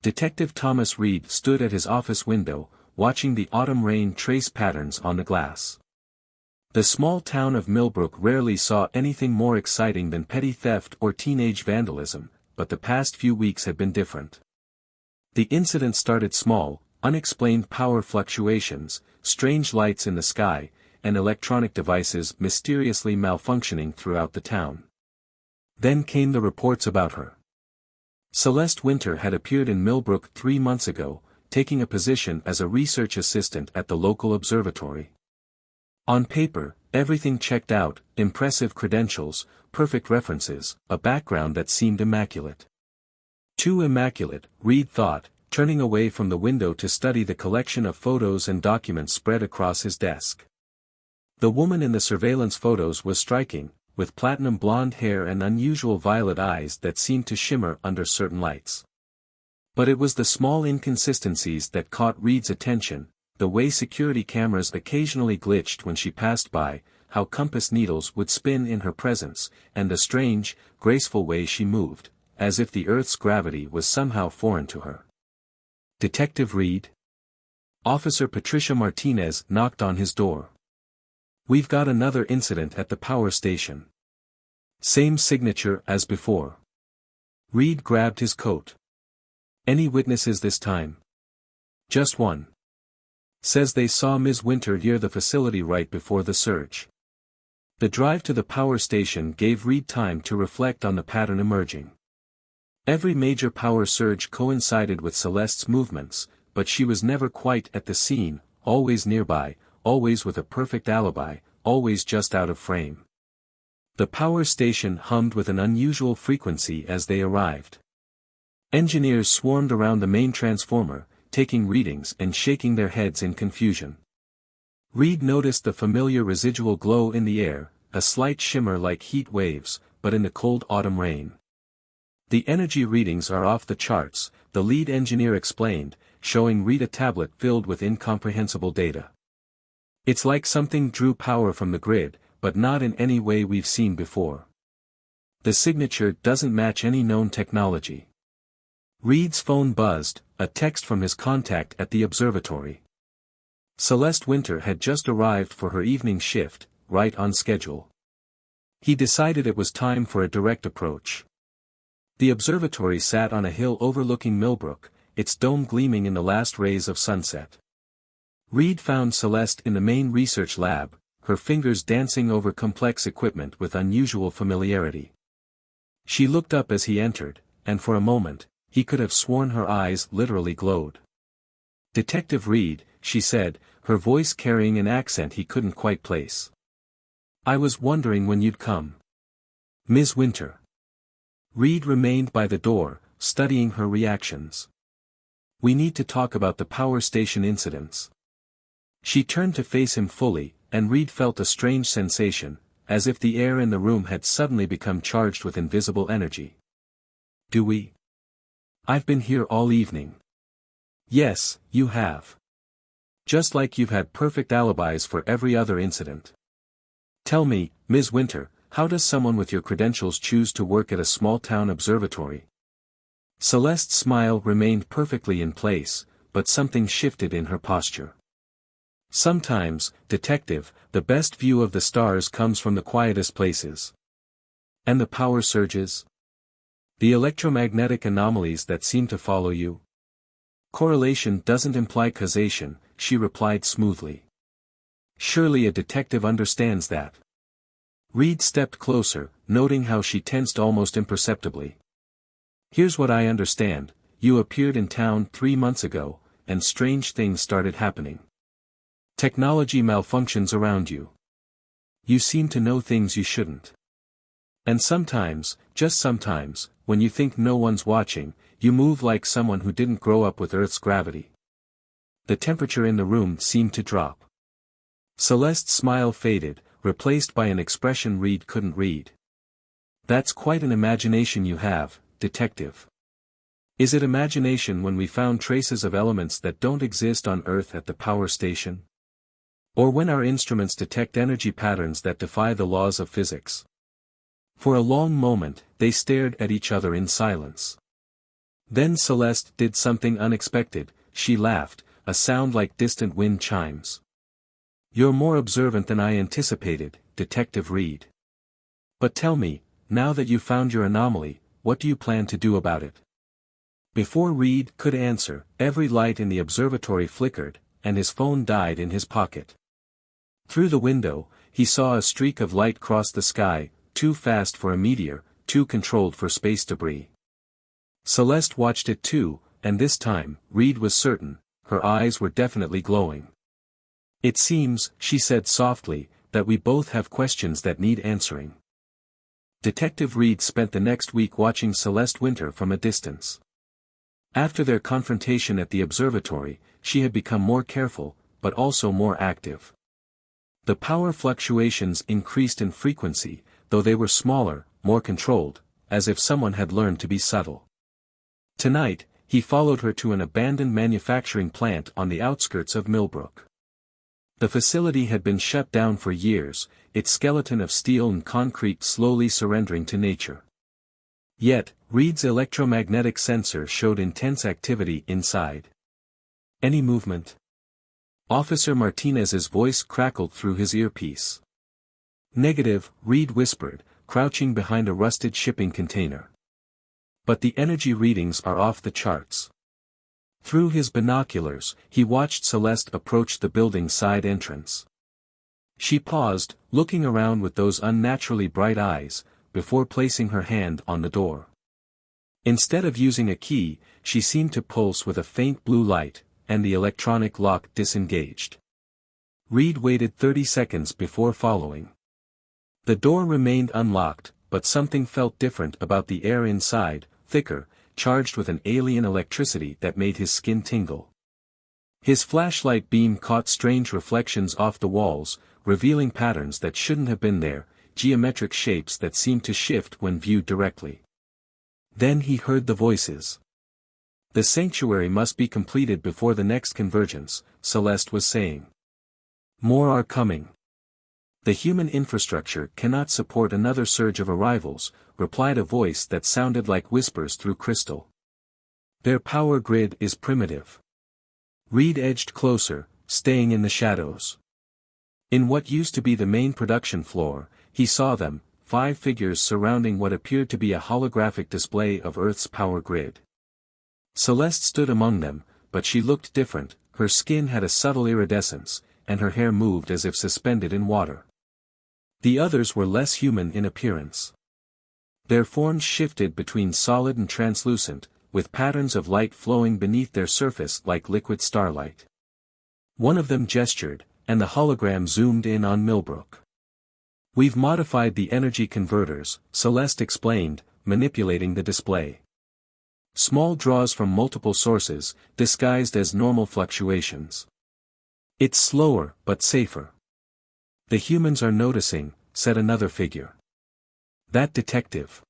Detective Thomas Reed stood at his office window, watching the autumn rain trace patterns on the glass. The small town of Millbrook rarely saw anything more exciting than petty theft or teenage vandalism, but the past few weeks had been different. The incident started small, unexplained power fluctuations, strange lights in the sky, and electronic devices mysteriously malfunctioning throughout the town. Then came the reports about her. Celeste Winter had appeared in Millbrook 3 months ago, taking a position as a research assistant at the local observatory. On paper, everything checked out: impressive credentials, perfect references, a background that seemed immaculate. Too immaculate, Reed thought, turning away from the window to study the collection of photos and documents spread across his desk. The woman in the surveillance photos was striking, with platinum blonde hair and unusual violet eyes that seemed to shimmer under certain lights. But it was the small inconsistencies that caught Reed's attention: the way security cameras occasionally glitched when she passed by, how compass needles would spin in her presence, and the strange, graceful way she moved, as if the Earth's gravity was somehow foreign to her. "Detective Reed?" Officer Patricia Martinez knocked on his door. "We've got another incident at the power station." "Same signature as before." Reed grabbed his coat. "Any witnesses this time?" "Just one. Says they saw Ms. Winter near the facility right before the surge." The drive to the power station gave Reed time to reflect on the pattern emerging. Every major power surge coincided with Celeste's movements, but she was never quite at the scene, always nearby, always with a perfect alibi, always just out of frame. The power station hummed with an unusual frequency as they arrived. Engineers swarmed around the main transformer, taking readings and shaking their heads in confusion. Reed noticed the familiar residual glow in the air, a slight shimmer like heat waves, but in the cold autumn rain. "The energy readings are off the charts," the lead engineer explained, showing Reed a tablet filled with incomprehensible data. "It's like something drew power from the grid, but not in any way we've seen before. The signature doesn't match any known technology." Reed's phone buzzed, a text from his contact at the observatory. Celeste Winter had just arrived for her evening shift, right on schedule. He decided it was time for a direct approach. The observatory sat on a hill overlooking Millbrook, its dome gleaming in the last rays of sunset. Reed found Celeste in the main research lab, her fingers dancing over complex equipment with unusual familiarity. She looked up as he entered, and for a moment, he could have sworn her eyes literally glowed. "Detective Reed," she said, her voice carrying an accent he couldn't quite place. "I was wondering when you'd come." "Ms. Winter." Reed remained by the door, studying her reactions. "We need to talk about the power station incidents." She turned to face him fully, and Reed felt a strange sensation, as if the air in the room had suddenly become charged with invisible energy. "Do we? I've been here all evening." "Yes, you have. Just like you've had perfect alibis for every other incident. Tell me, Ms. Winter, how does someone with your credentials choose to work at a small-town observatory?" Celeste's smile remained perfectly in place, but something shifted in her posture. "Sometimes, detective, the best view of the stars comes from the quietest places." "And the power surges? The electromagnetic anomalies that seem to follow you?" "Correlation doesn't imply causation," she replied smoothly. "Surely a detective understands that." Reed stepped closer, noting how she tensed almost imperceptibly. "Here's what I understand: you appeared in town 3 months ago, and strange things started happening. Technology malfunctions around you. You seem to know things you shouldn't. And sometimes, just sometimes, when you think no one's watching, you move like someone who didn't grow up with Earth's gravity." The temperature in the room seemed to drop. Celeste's smile faded, replaced by an expression Reed couldn't read. "That's quite an imagination you have, detective. Is it imagination when we found traces of elements that don't exist on Earth at the power station? Or when our instruments detect energy patterns that defy the laws of physics?" For a long moment, they stared at each other in silence. Then Celeste did something unexpected. She laughed, a sound like distant wind chimes. "You're more observant than I anticipated, Detective Reed. But tell me, now that you found your anomaly, what do you plan to do about it?" Before Reed could answer, every light in the observatory flickered, and his phone died in his pocket. Through the window, he saw a streak of light cross the sky, too fast for a meteor, too controlled for space debris. Celeste watched it too, and this time, Reed was certain, her eyes were definitely glowing. "It seems," she said softly, "that we both have questions that need answering." Detective Reed spent the next week watching Celeste Winter from a distance. After their confrontation at the observatory, she had become more careful, but also more active. The power fluctuations increased in frequency, though they were smaller, more controlled, as if someone had learned to be subtle. Tonight, he followed her to an abandoned manufacturing plant on the outskirts of Millbrook. The facility had been shut down for years, its skeleton of steel and concrete slowly surrendering to nature. Yet, Reed's electromagnetic sensor showed intense activity inside. "Any movement?" Officer Martinez's voice crackled through his earpiece. "Negative," Reed whispered, crouching behind a rusted shipping container. "But the energy readings are off the charts." Through his binoculars, he watched Celeste approach the building's side entrance. She paused, looking around with those unnaturally bright eyes, before placing her hand on the door. Instead of using a key, she seemed to pulse with a faint blue light, and the electronic lock disengaged. Reed waited 30 seconds before following. The door remained unlocked, but something felt different about the air inside, thicker, charged with an alien electricity that made his skin tingle. His flashlight beam caught strange reflections off the walls, revealing patterns that shouldn't have been there, geometric shapes that seemed to shift when viewed directly. Then he heard the voices. "The sanctuary must be completed before the next convergence," Celeste was saying. "More are coming." "The human infrastructure cannot support another surge of arrivals," replied a voice that sounded like whispers through crystal. "Their power grid is primitive." Reed edged closer, staying in the shadows. In what used to be the main production floor, he saw them, 5 figures surrounding what appeared to be a holographic display of Earth's power grid. Celeste stood among them, but she looked different, her skin had a subtle iridescence, and her hair moved as if suspended in water. The others were less human in appearance. Their forms shifted between solid and translucent, with patterns of light flowing beneath their surface like liquid starlight. One of them gestured, and the hologram zoomed in on Millbrook. "We've modified the energy converters," Celeste explained, manipulating the display. "Small draws from multiple sources, disguised as normal fluctuations. It's slower, but safer." "The humans are noticing," said another figure. "That detective."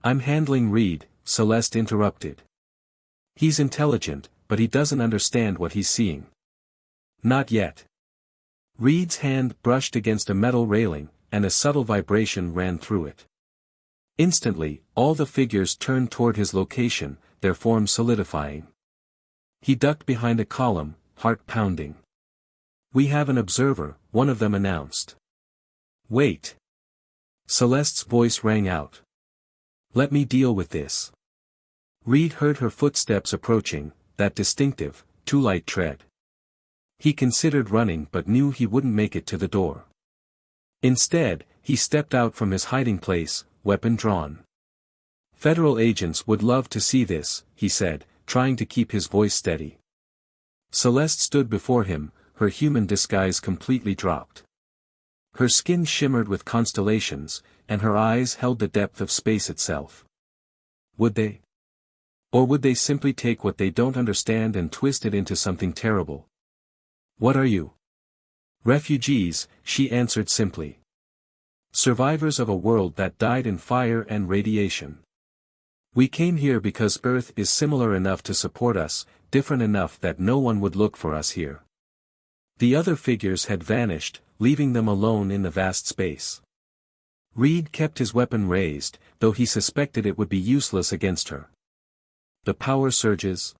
"I'm handling Reed," Celeste interrupted. "He's intelligent, but he doesn't understand what he's seeing." "Not yet." Reed's hand brushed against a metal railing, and a subtle vibration ran through it. Instantly, all the figures turned toward his location, their forms solidifying. He ducked behind a column, heart pounding. "We have an observer," one of them announced. "Wait." Celeste's voice rang out. "Let me deal with this." Reed heard her footsteps approaching, that distinctive, too light tread. He considered running but knew he wouldn't make it to the door. Instead, he stepped out from his hiding place, weapon drawn. "Federal agents would love to see this," he said, trying to keep his voice steady. Celeste stood before him, her human disguise completely dropped. Her skin shimmered with constellations, and her eyes held the depth of space itself. Would they? Or would they simply take what they don't understand and twist it into something terrible? "What are you?" "Refugees," she answered simply. "Survivors of a world that died in fire and radiation. We came here because Earth is similar enough to support us, different enough that no one would look for us here." The other figures had vanished, leaving them alone in the vast space. Reed kept his weapon raised, though he suspected it would be useless against her. The power surges.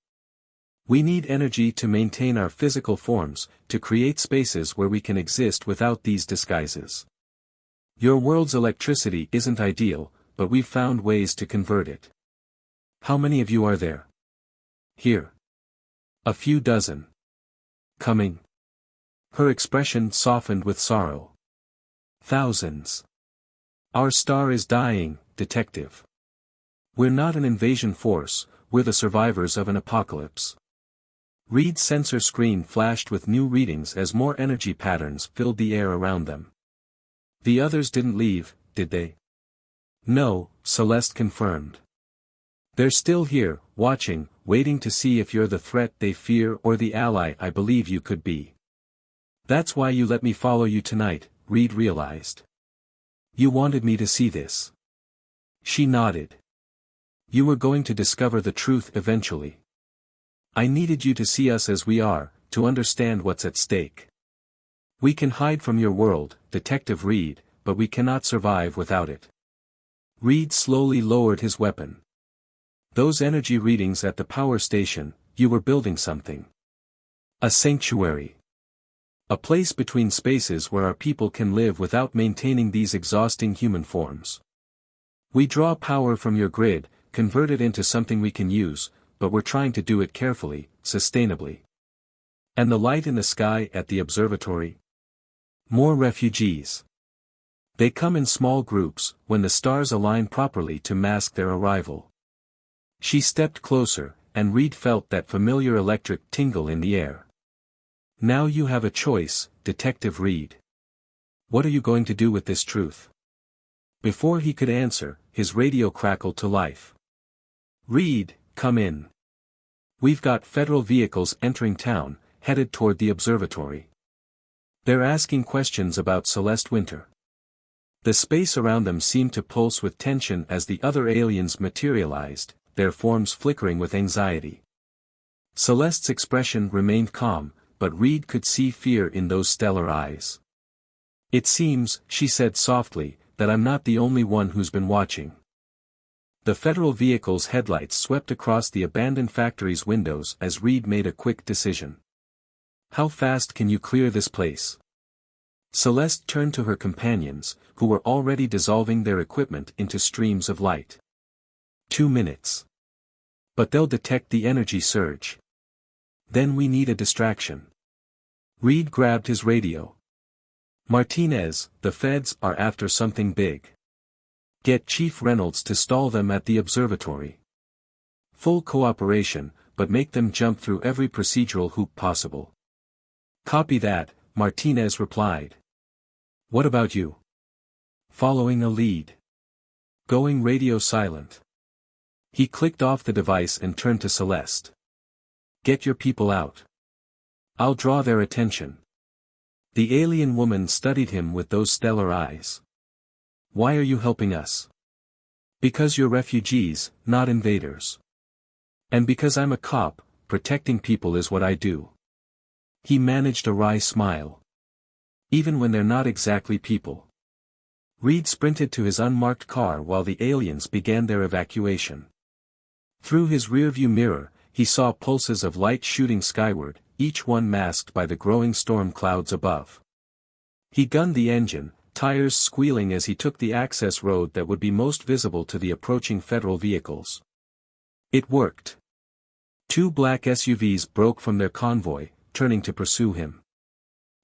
We need energy to maintain our physical forms, to create spaces where we can exist without these disguises. Your world's electricity isn't ideal, but we've found ways to convert it. How many of you are there? Here. A few dozen. Coming. Her expression softened with sorrow. Thousands. Our star is dying, detective. We're not an invasion force, we're the survivors of an apocalypse. Reed's sensor screen flashed with new readings as more energy patterns filled the air around them. The others didn't leave, did they? No, Celeste confirmed. They're still here, watching, waiting to see if you're the threat they fear or the ally I believe you could be. That's why you let me follow you tonight, Reed realized. You wanted me to see this. She nodded. You were going to discover the truth eventually. I needed you to see us as we are, to understand what's at stake. We can hide from your world, Detective Reed, but we cannot survive without it. Reed slowly lowered his weapon. Those energy readings at the power station, you were building something. A sanctuary. A place between spaces where our people can live without maintaining these exhausting human forms. We draw power from your grid, convert it into something we can use, but we're trying to do it carefully, sustainably. And the light in the sky at the observatory? More refugees. They come in small groups, when the stars align properly to mask their arrival. She stepped closer, and Reed felt that familiar electric tingle in the air. Now you have a choice, Detective Reed. What are you going to do with this truth? Before he could answer, his radio crackled to life. Reed, come in. We've got federal vehicles entering town, headed toward the observatory. They're asking questions about Celeste Winter. The space around them seemed to pulse with tension as the other aliens materialized, their forms flickering with anxiety. Celeste's expression remained calm, but Reed could see fear in those stellar eyes. It seems, she said softly, that I'm not the only one who's been watching. The federal vehicle's headlights swept across the abandoned factory's windows as Reed made a quick decision. How fast can you clear this place? Celeste turned to her companions, who were already dissolving their equipment into streams of light. 2 minutes. But they'll detect the energy surge. Then we need a distraction. Reed grabbed his radio. Martinez, the feds are after something big. Get Chief Reynolds to stall them at the observatory. Full cooperation, but make them jump through every procedural hoop possible. Copy that, Martinez replied. What about you? Following a lead. Going radio silent. He clicked off the device and turned to Celeste. Get your people out. I'll draw their attention. The alien woman studied him with those stellar eyes. Why are you helping us? Because you're refugees, not invaders. And because I'm a cop, protecting people is what I do. He managed a wry smile. Even when they're not exactly people. Reed sprinted to his unmarked car while the aliens began their evacuation. Through his rearview mirror, he saw pulses of light shooting skyward, each one masked by the growing storm clouds above. He gunned the engine, tires squealing as he took the access road that would be most visible to the approaching federal vehicles. It worked. 2 black SUVs broke from their convoy, turning to pursue him.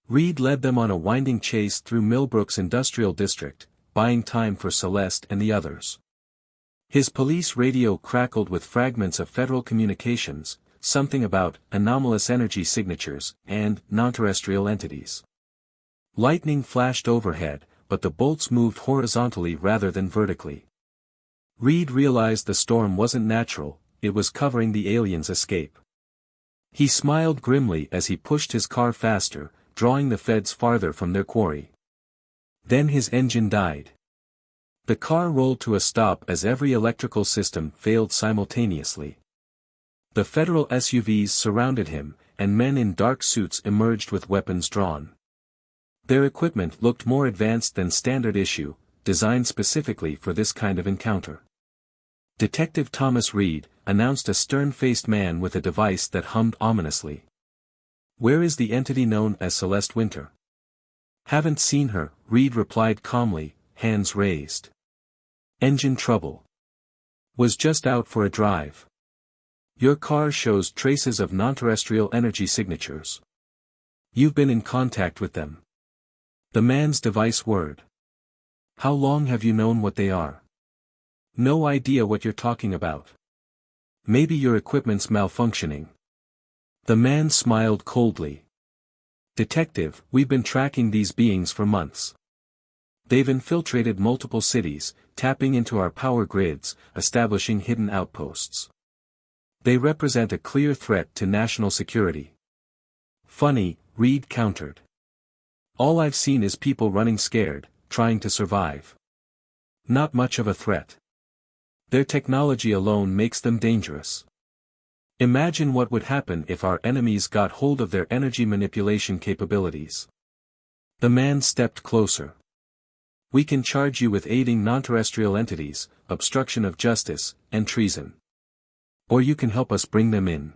Reed led them on a winding chase through Millbrook's industrial district, buying time for Celeste and the others. His police radio crackled with fragments of federal communications, something about anomalous energy signatures and non-terrestrial entities. Lightning flashed overhead, but the bolts moved horizontally rather than vertically. Reed realized the storm wasn't natural, it was covering the aliens' escape. He smiled grimly as he pushed his car faster, drawing the feds farther from their quarry. Then his engine died. The car rolled to a stop as every electrical system failed simultaneously. The federal SUVs surrounded him, and men in dark suits emerged with weapons drawn. Their equipment looked more advanced than standard issue, designed specifically for this kind of encounter. Detective Thomas Reed, announced a stern-faced man with a device that hummed ominously. Where is the entity known as Celeste Winter? Haven't seen her, Reed replied calmly, hands raised. Engine trouble. Was just out for a drive. Your car shows traces of non-terrestrial energy signatures. You've been in contact with them. The man's device whirred. How long have you known what they are? No idea what you're talking about. Maybe your equipment's malfunctioning. The man smiled coldly. Detective, we've been tracking these beings for months. They've infiltrated multiple cities, tapping into our power grids, establishing hidden outposts. They represent a clear threat to national security. Funny, Reed countered. All I've seen is people running scared, trying to survive. Not much of a threat. Their technology alone makes them dangerous. Imagine what would happen if our enemies got hold of their energy manipulation capabilities. The man stepped closer. We can charge you with aiding non-terrestrial entities, obstruction of justice, and treason. Or you can help us bring them in.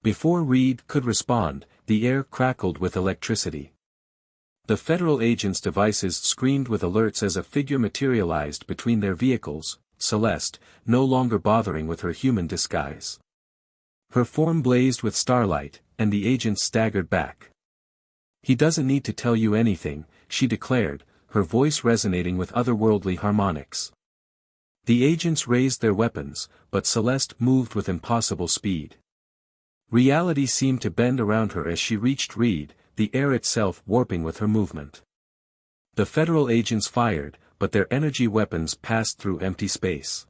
Before Reed could respond, the air crackled with electricity. The federal agents' devices screamed with alerts as a figure materialized between their vehicles, Celeste, no longer bothering with her human disguise. Her form blazed with starlight, and the agents staggered back. He doesn't need to tell you anything, she declared, her voice resonating with otherworldly harmonics. The agents raised their weapons, but Celeste moved with impossible speed. Reality seemed to bend around her as she reached Reed, the air itself warping with her movement. The federal agents fired, but their energy weapons passed through empty space.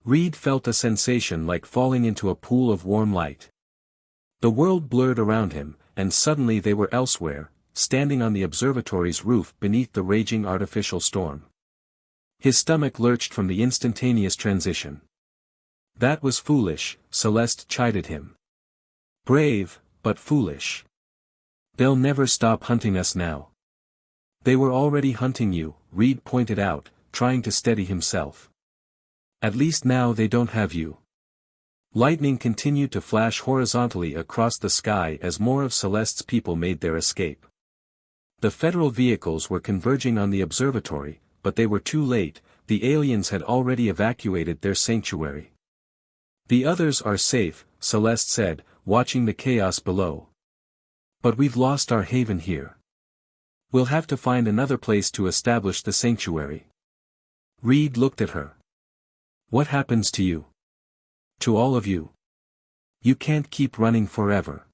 Reed felt a sensation like falling into a pool of warm light. The world blurred around him, and suddenly they were elsewhere, standing on the observatory's roof beneath the raging artificial storm. His stomach lurched from the instantaneous transition. That was foolish, Celeste chided him. Brave, but foolish. They'll never stop hunting us now. They were already hunting you, Reed pointed out, trying to steady himself. At least now they don't have you. Lightning continued to flash horizontally across the sky as more of Celeste's people made their escape. The federal vehicles were converging on the observatory, but they were too late, the aliens had already evacuated their sanctuary. The others are safe, Celeste said, watching the chaos below. But we've lost our haven here. We'll have to find another place to establish the sanctuary. Reed looked at her. What happens to you? To all of you? You can't keep running forever.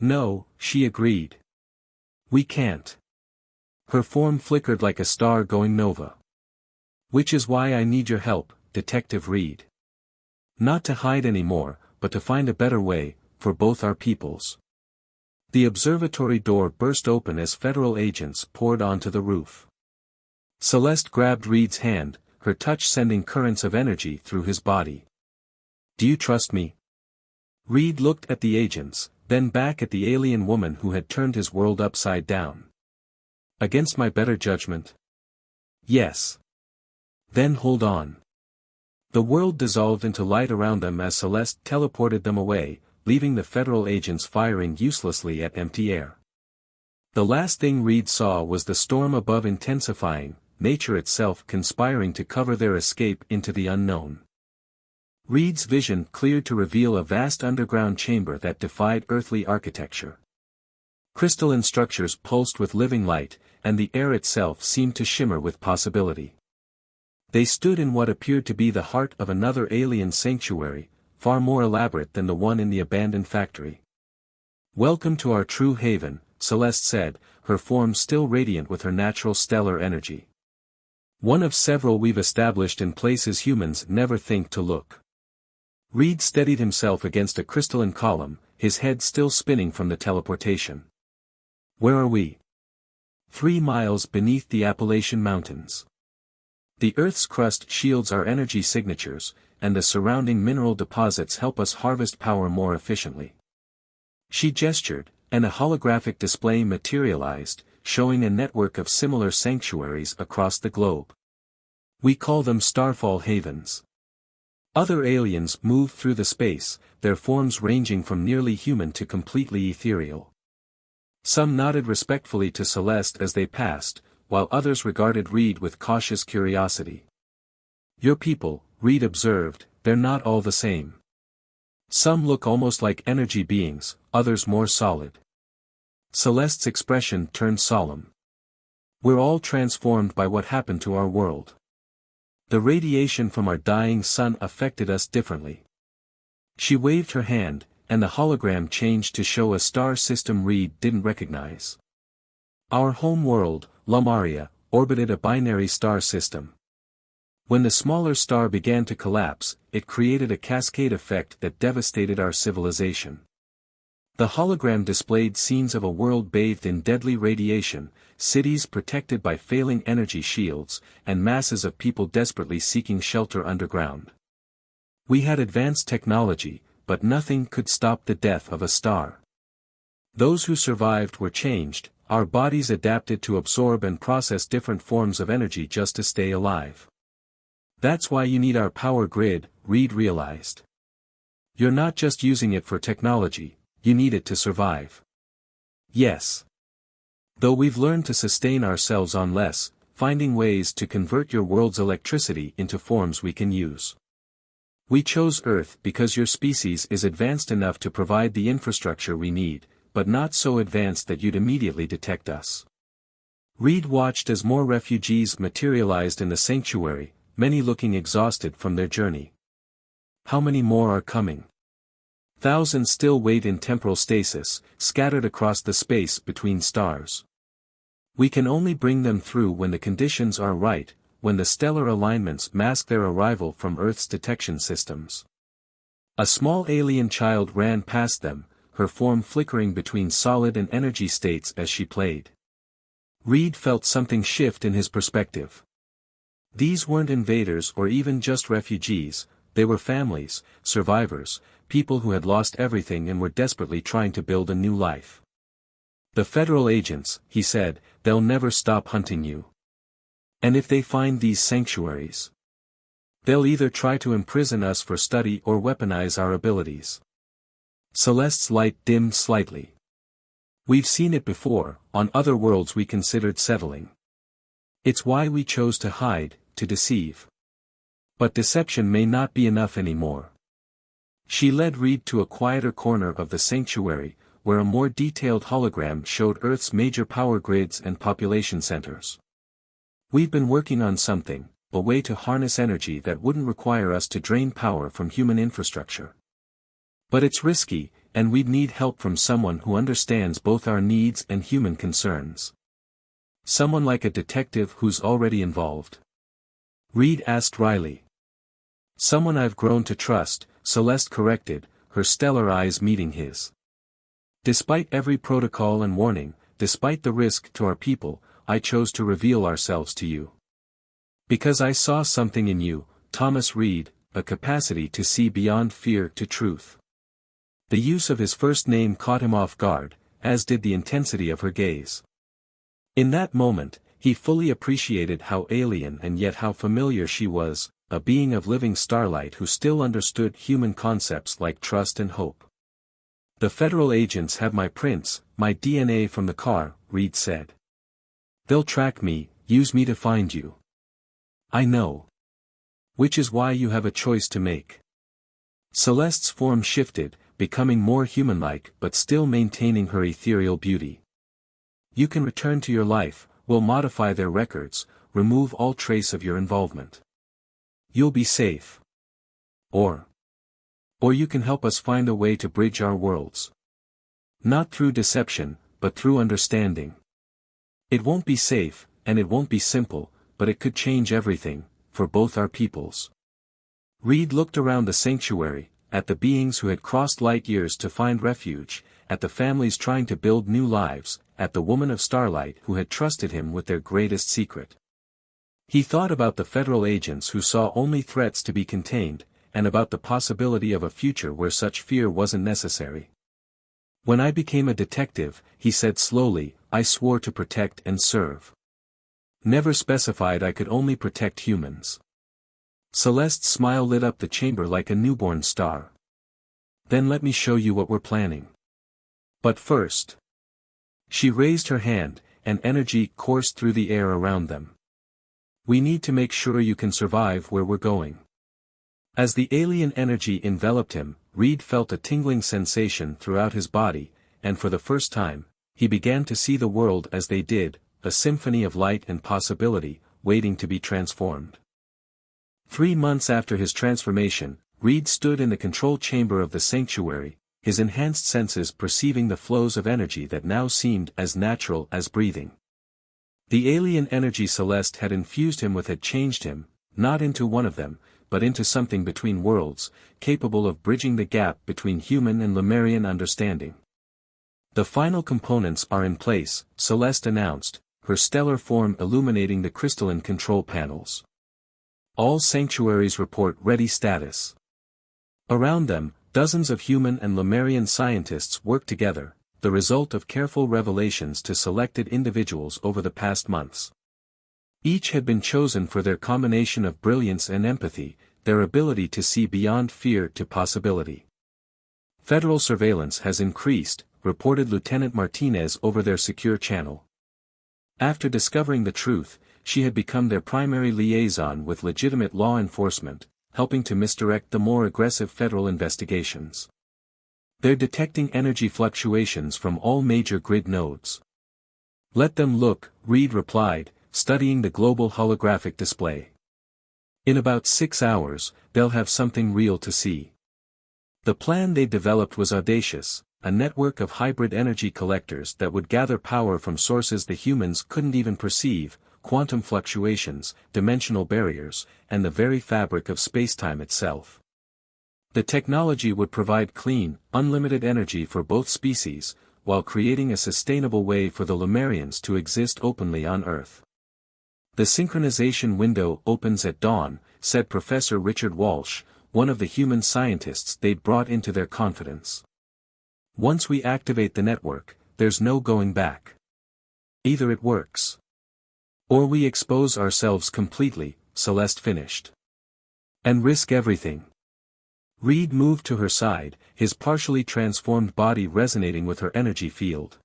No, she agreed. We can't. Her form flickered like a star going nova. Which is why I need your help, Detective Reed. Not to hide anymore, but to find a better way, for both our peoples. The observatory door burst open as federal agents poured onto the roof. Celeste grabbed Reed's hand, her touch sending currents of energy through his body. Do you trust me? Reed looked at the agents, then back at the alien woman who had turned his world upside down. Against my better judgment? Yes. Then hold on. The world dissolved into light around them as Celeste teleported them away, leaving the federal agents firing uselessly at empty air. The last thing Reed saw was the storm above intensifying, nature itself conspiring to cover their escape into the unknown. Reed's vision cleared to reveal a vast underground chamber that defied earthly architecture. Crystalline structures pulsed with living light, and the air itself seemed to shimmer with possibility. They stood in what appeared to be the heart of another alien sanctuary, far more elaborate than the one in the abandoned factory. Welcome to our true haven, Celeste said, her form still radiant with her natural stellar energy. One of several we've established in places humans never think to look. Reed steadied himself against a crystalline column, his head still spinning from the teleportation. Where are we? 3 miles beneath the Appalachian Mountains. The Earth's crust shields our energy signatures, and the surrounding mineral deposits help us harvest power more efficiently. She gestured, and a holographic display materialized, showing a network of similar sanctuaries across the globe. We call them Starfall Havens. Other aliens moved through the space, their forms ranging from nearly human to completely ethereal. Some nodded respectfully to Celeste as they passed, while others regarded Reed with cautious curiosity. "Your people," Reed observed, "they're not all the same. Some look almost like energy beings, others more solid." Celeste's expression turned solemn. "We're all transformed by what happened to our world. The radiation from our dying sun affected us differently." She waved her hand, and the hologram changed to show a star system Reed didn't recognize. "Our home world, Lamaria, orbited a binary star system. When the smaller star began to collapse, it created a cascade effect that devastated our civilization. The hologram displayed scenes of a world bathed in deadly radiation, cities protected by failing energy shields, and masses of people desperately seeking shelter underground. We had advanced technology, but nothing could stop the death of a star. Those who survived were changed, our bodies adapted to absorb and process different forms of energy just to stay alive. That's why you need our power grid," Reed realized. "You're not just using it for technology, you need it to survive." "Yes. Though we've learned to sustain ourselves on less, finding ways to convert your world's electricity into forms we can use. We chose Earth because your species is advanced enough to provide the infrastructure we need, but not so advanced that you'd immediately detect us." Reed watched as more refugees materialized in the sanctuary, many looking exhausted from their journey. "How many more are coming?" "Thousands still wait in temporal stasis, scattered across the space between stars. We can only bring them through when the conditions are right, when the stellar alignments mask their arrival from Earth's detection systems." A small alien child ran past them, her form flickering between solid and energy states as she played. Reed felt something shift in his perspective. These weren't invaders or even just refugees, they were families, survivors, people who had lost everything and were desperately trying to build a new life. "The federal agents," he said, "they'll never stop hunting you. And if they find these sanctuaries, they'll either try to imprison us for study or weaponize our abilities." Celeste's light dimmed slightly. "We've seen it before, on other worlds we considered settling. It's why we chose to hide, to deceive. But deception may not be enough anymore." She led Reed to a quieter corner of the sanctuary, where a more detailed hologram showed Earth's major power grids and population centers. "We've been working on something, a way to harness energy that wouldn't require us to drain power from human infrastructure. But it's risky, and we'd need help from someone who understands both our needs and human concerns." "Someone like a detective who's already involved?" Reed asked wryly. "Someone I've grown to trust," Celeste corrected, her stellar eyes meeting his. "Despite every protocol and warning, despite the risk to our people, I chose to reveal ourselves to you. Because I saw something in you, Thomas Reed, a capacity to see beyond fear to truth." The use of his first name caught him off guard, as did the intensity of her gaze. In that moment, he fully appreciated how alien and yet how familiar she was, a being of living starlight who still understood human concepts like trust and hope. "The federal agents have my prints, my DNA from the car," Reed said. "They'll track me, use me to find you." "I know. Which is why you have a choice to make." Celeste's form shifted, becoming more human-like but still maintaining her ethereal beauty. "You can return to your life, we'll modify their records, remove all trace of your involvement. You'll be safe. Or you can help us find a way to bridge our worlds. Not through deception, but through understanding. It won't be safe, and it won't be simple, but it could change everything, for both our peoples." Reed looked around the sanctuary, at the beings who had crossed light years to find refuge, at the families trying to build new lives, at the woman of starlight who had trusted him with their greatest secret. He thought about the federal agents who saw only threats to be contained, and about the possibility of a future where such fear wasn't necessary. "When I became a detective," he said slowly, "I swore to protect and serve. Never specified I could only protect humans." Celeste's smile lit up the chamber like a newborn star. Then let me show you what we're planning. But first. She raised her hand, and energy coursed through the air around them. We need to make sure you can survive where we're going. As the alien energy enveloped him, Reed felt a tingling sensation throughout his body, and for the first time, he began to see the world as they did, a symphony of light and possibility, waiting to be transformed. 3 months after his transformation, Reed stood in the control chamber of the sanctuary, his enhanced senses perceiving the flows of energy that now seemed as natural as breathing. The alien energy Celeste had infused him with had changed him, not into one of them, but into something between worlds, capable of bridging the gap between human and Lemurian understanding. The final components are in place, Celeste announced, her stellar form illuminating the crystalline control panels. All sanctuaries report ready status. Around them, dozens of human and Lemurian scientists work together, the result of careful revelations to selected individuals over the past months. Each had been chosen for their combination of brilliance and empathy, their ability to see beyond fear to possibility. Federal surveillance has increased, reported Lieutenant Martinez over their secure channel. After discovering the truth, she had become their primary liaison with legitimate law enforcement, helping to misdirect the more aggressive federal investigations. They're detecting energy fluctuations from all major grid nodes. Let them look, Reed replied, studying the global holographic display. In about 6 hours, they'll have something real to see. The plan they developed was audacious, a network of hybrid energy collectors that would gather power from sources the humans couldn't even perceive, quantum fluctuations, dimensional barriers, and the very fabric of spacetime itself. The technology would provide clean, unlimited energy for both species, while creating a sustainable way for the Lemurians to exist openly on Earth. The synchronization window opens at dawn, said Professor Richard Walsh, one of the human scientists they'd brought into their confidence. Once we activate the network, there's no going back. Either it works. Or we expose ourselves completely, Celeste finished. And risk everything. Reed moved to her side, his partially transformed body resonating with her energy field.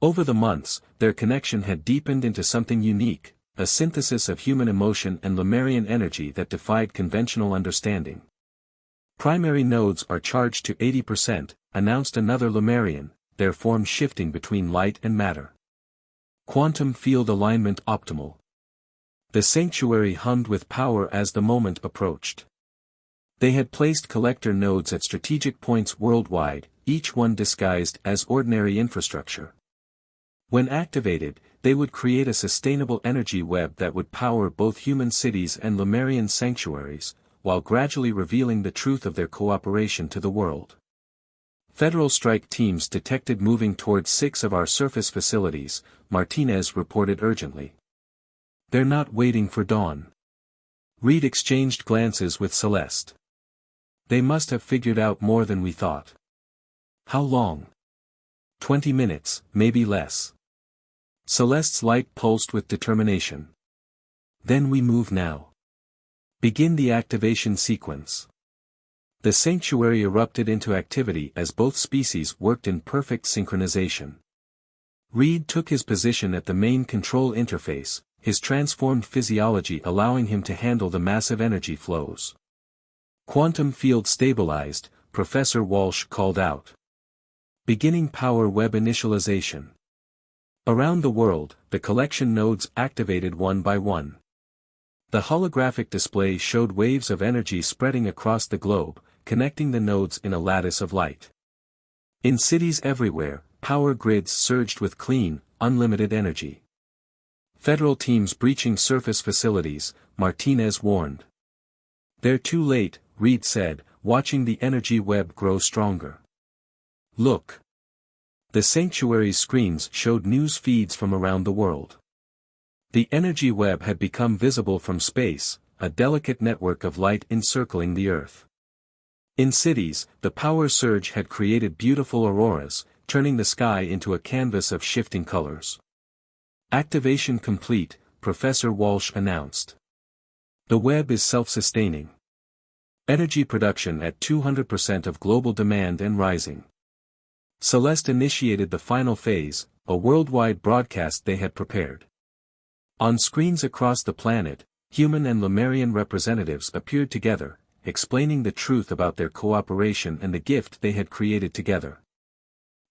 Over the months, their connection had deepened into something unique, a synthesis of human emotion and Lemurian energy that defied conventional understanding. Primary nodes are charged to 80%, announced another Lemurian, their form shifting between light and matter. Quantum field alignment optimal. The sanctuary hummed with power as the moment approached. They had placed collector nodes at strategic points worldwide, each one disguised as ordinary infrastructure. When activated, they would create a sustainable energy web that would power both human cities and Lemurian sanctuaries, while gradually revealing the truth of their cooperation to the world. Federal strike teams detected moving towards 6 of our surface facilities, Martinez reported urgently. They're not waiting for dawn. Reed exchanged glances with Celeste. They must have figured out more than we thought. How long? 20 minutes, maybe less. Celeste's light pulsed with determination. Then we move now. Begin the activation sequence. The sanctuary erupted into activity as both species worked in perfect synchronization. Reed took his position at the main control interface, his transformed physiology allowing him to handle the massive energy flows. Quantum field stabilized, Professor Walsh called out. Beginning power web initialization. Around the world, the collection nodes activated one by one. The holographic display showed waves of energy spreading across the globe, connecting the nodes in a lattice of light. In cities everywhere, power grids surged with clean, unlimited energy. Federal teams breaching surface facilities, Martinez warned. They're too late, Reed said, watching the energy web grow stronger. Look. The sanctuary's screens showed news feeds from around the world. The energy web had become visible from space, a delicate network of light encircling the Earth. In cities, the power surge had created beautiful auroras, turning the sky into a canvas of shifting colors. Activation complete, Professor Walsh announced. The web is self-sustaining. Energy production at 200% of global demand and rising. Celeste initiated the final phase, a worldwide broadcast they had prepared. On screens across the planet, human and Lemurian representatives appeared together, explaining the truth about their cooperation and the gift they had created together.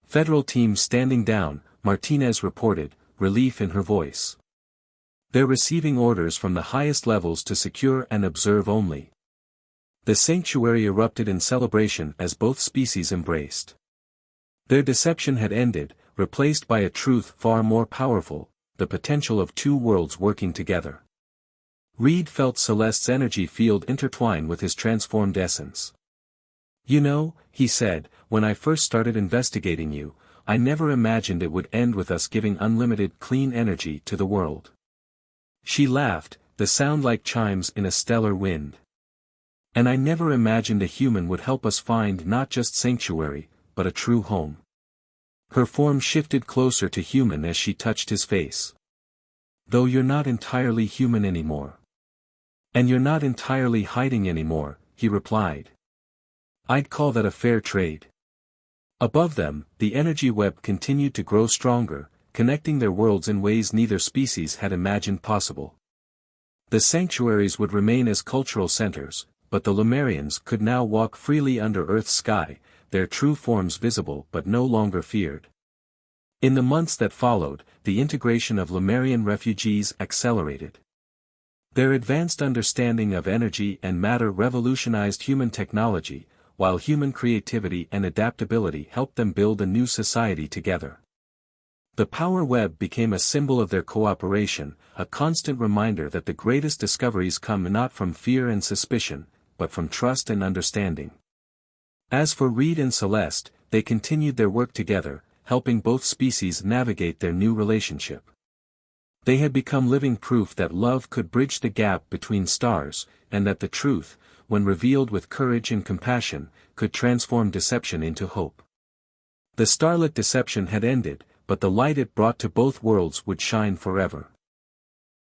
Federal team standing down, Martinez reported, relief in her voice. They're receiving orders from the highest levels to secure and observe only. The sanctuary erupted in celebration as both species embraced. Their deception had ended, replaced by a truth far more powerful, the potential of two worlds working together. Reed felt Celeste's energy field intertwine with his transformed essence. You know, he said, when I first started investigating you, I never imagined it would end with us giving unlimited clean energy to the world. She laughed, the sound like chimes in a stellar wind. And I never imagined a human would help us find not just sanctuary, but a true home. Her form shifted closer to human as she touched his face. Though you're not entirely human anymore. And you're not entirely hiding anymore, he replied. I'd call that a fair trade. Above them, the energy web continued to grow stronger, connecting their worlds in ways neither species had imagined possible. The sanctuaries would remain as cultural centers, but the Lemurians could now walk freely under Earth's sky, their true forms visible but no longer feared. In the months that followed, the integration of Lemurian refugees accelerated. Their advanced understanding of energy and matter revolutionized human technology, while human creativity and adaptability helped them build a new society together. The power web became a symbol of their cooperation, a constant reminder that the greatest discoveries come not from fear and suspicion, but from trust and understanding. As for Reed and Celeste, they continued their work together, helping both species navigate their new relationship. They had become living proof that love could bridge the gap between stars, and that the truth, when revealed with courage and compassion, could transform deception into hope. The starlit deception had ended, but the light it brought to both worlds would shine forever.